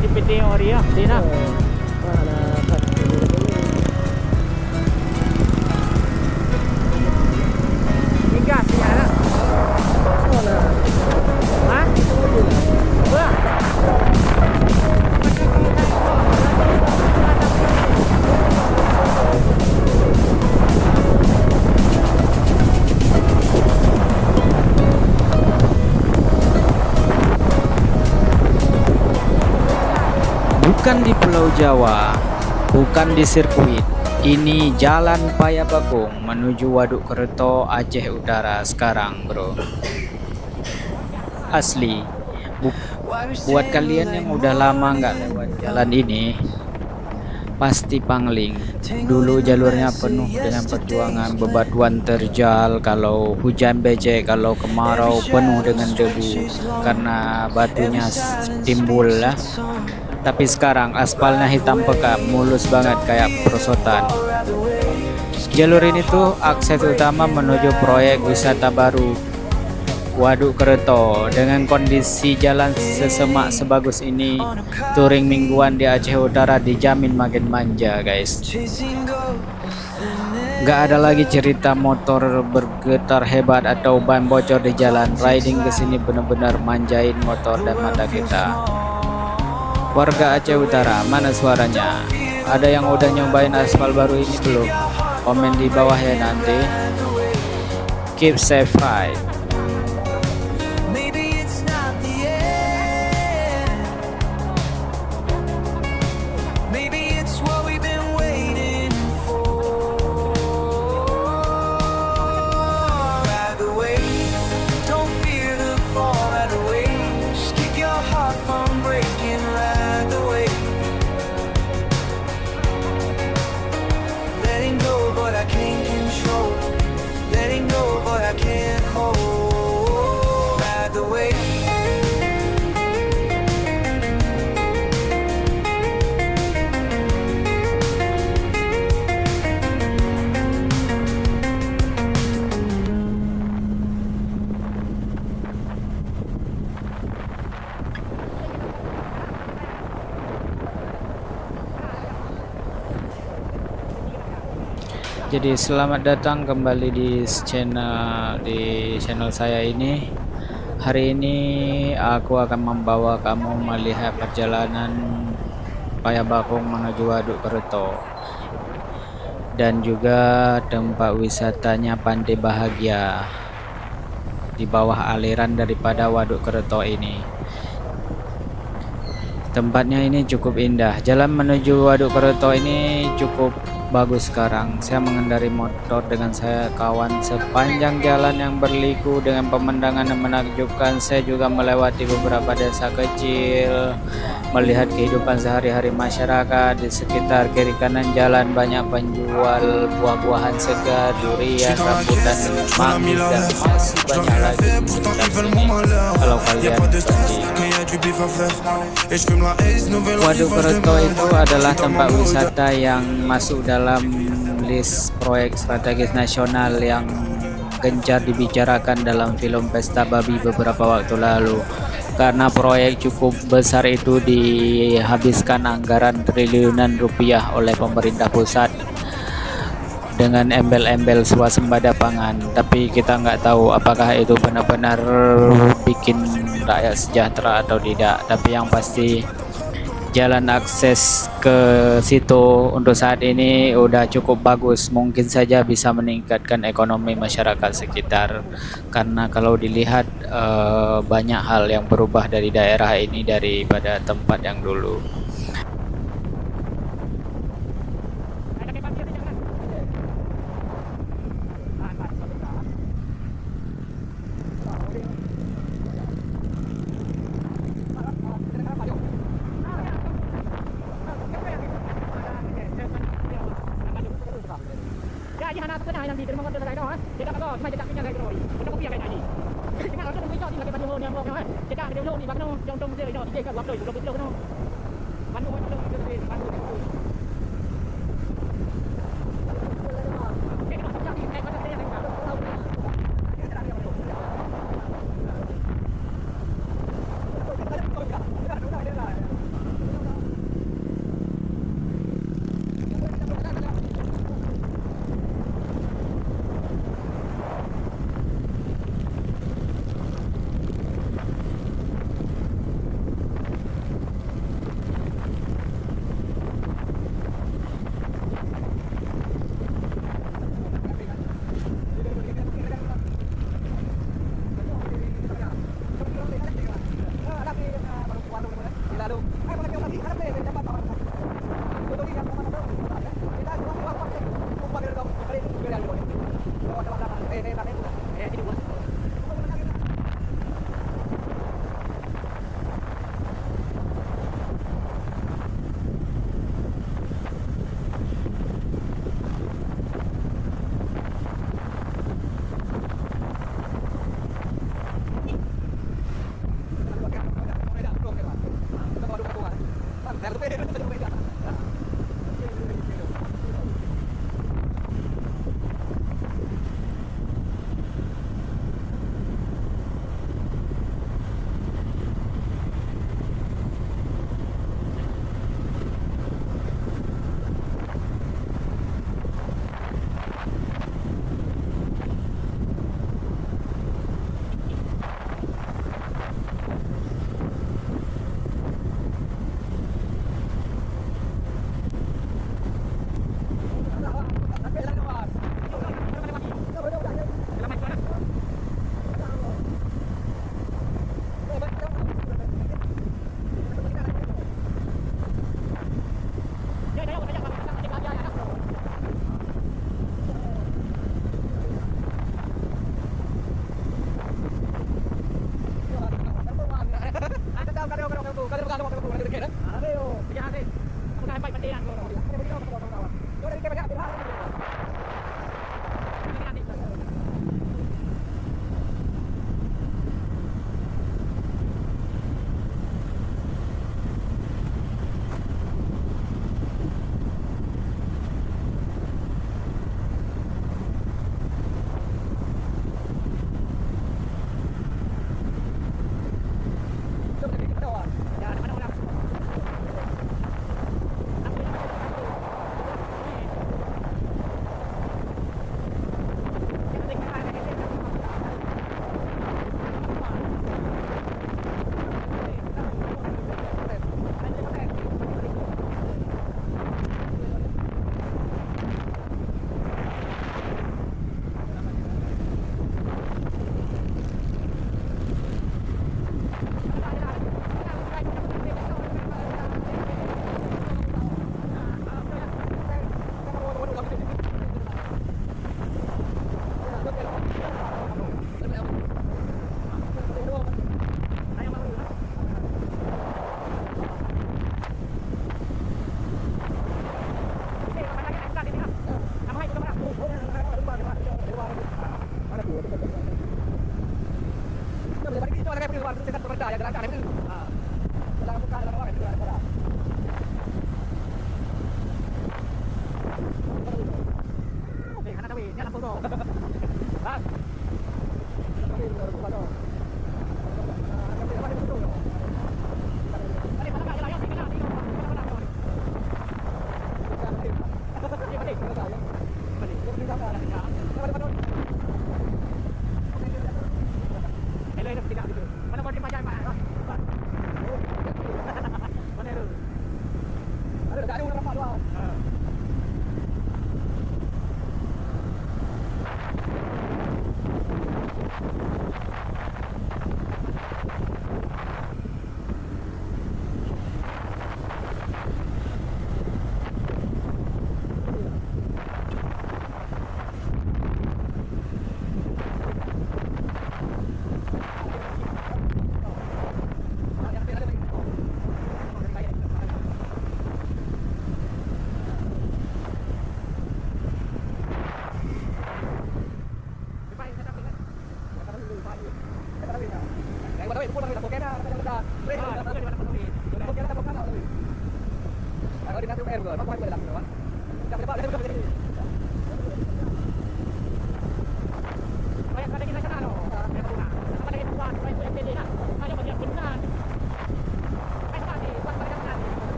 di PT Ori ya, di na. Gas ya na. Hah? Wah. Bukan di Pulau Jawa, bukan di sirkuit. Ini Jalan Payabakung menuju Waduk Kerto, Aceh Utara sekarang, bro. Asli. Buat kalian yang udah lama nggak lewat jalan ini, pasti pangling. Dulu jalurnya penuh dengan perjuangan, bebatuan terjal, kalau hujan becek, kalau kemarau penuh dengan debu karena batunya timbul lah. Tapi sekarang aspalnya hitam pekat, mulus banget kayak perosotan. Jalur ini tuh akses utama menuju proyek wisata baru Waduk Kerto. Dengan kondisi jalan sesemak sebagus ini, touring mingguan di Aceh Utara dijamin makin manja, guys. Gak ada lagi cerita motor bergetar hebat atau ban bocor di jalan. Riding ke sini benar-benar manjain motor dan mata kita. Warga Aceh Utara, mana suaranya? Ada yang udah nyobain aspal baru ini belum? Komen di bawah ya nanti. Keep safe ride. Jadi selamat datang kembali di channel saya ini. Hari ini aku akan membawa kamu melihat perjalanan Payabakung menuju Waduk Kerto dan juga tempat wisatanya Pantai Bahagia di bawah aliran daripada Waduk Kerto ini. Tempatnya ini cukup indah. Jalan menuju Waduk Kerto ini cukup bagus sekarang. Saya mengendari motor dengan saya kawan sepanjang jalan yang berliku dengan pemandangan yang menakjubkan. Saya juga melewati beberapa desa kecil, melihat kehidupan sehari-hari masyarakat di sekitar. Kiri kanan jalan banyak penjual buah-buahan segar, durian, rambutan, manggis, dan masih banyak lagi. Kalau kalian pergi Waduk Kerto itu adalah tempat wisata yang masuk dalam list proyek strategis nasional yang gencar dibicarakan dalam film Pesta Babi beberapa waktu lalu. Karena proyek cukup besar itu dihabiskan anggaran triliunan rupiah oleh pemerintah pusat dengan embel-embel swasembada pangan. Tapi kita nggak tahu apakah itu benar-benar bikin rakyat sejahtera atau tidak. Tapi yang pasti jalan akses ke situ untuk saat ini udah cukup bagus, mungkin saja bisa meningkatkan ekonomi masyarakat sekitar, karena kalau dilihat banyak hal yang berubah dari daerah ini daripada tempat yang dulu.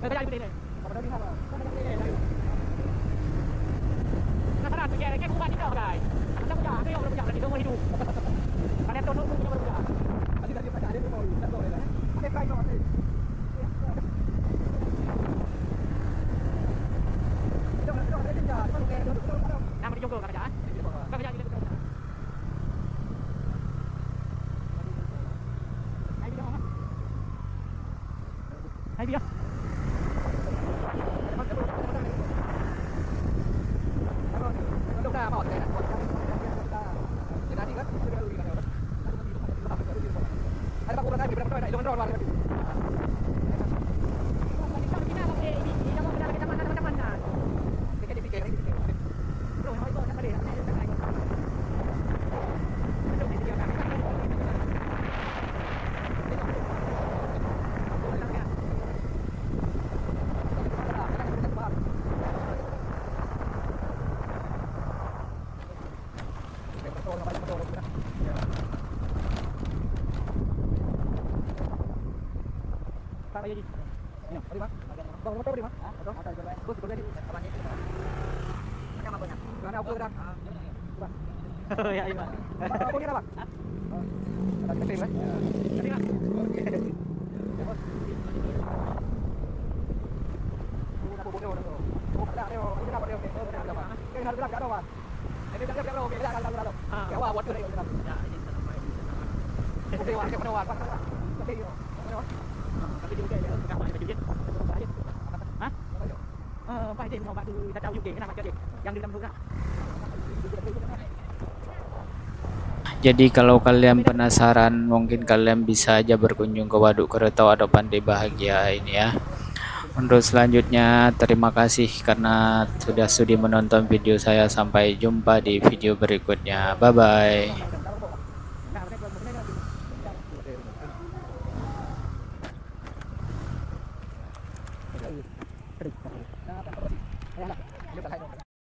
Banyak gede deh. Nah, kayak kubat itu, guys. Anda punya, aku yang punya, berarti semua hidup. Kalian tahu punya punya. Tadi tadi pada ada mau tak boleh lah. Ada kai no ada. Nama di Jogja kerjaan. Kerja gitu. Hai dia. Pak Haji. Ini, di mana? Bang, motor di mana? Motor. Bos, kerja di apanya? Macam apa nya? Mana aku udah. Ya, iya. Apa kira, Pak? Ada tim, kan? Tadi, Pak. Pak Haji mau bantu kita tahu juga kenapa jadi yang di dalam juga. Jadi kalau kalian penasaran, mungkin kalian bisa aja berkunjung ke Waduk Keretau atau Pantai Bahagia ini ya. Untuk selanjutnya, terima kasih karena sudah sudi menonton video saya. Sampai jumpa di video berikutnya. Bye bye.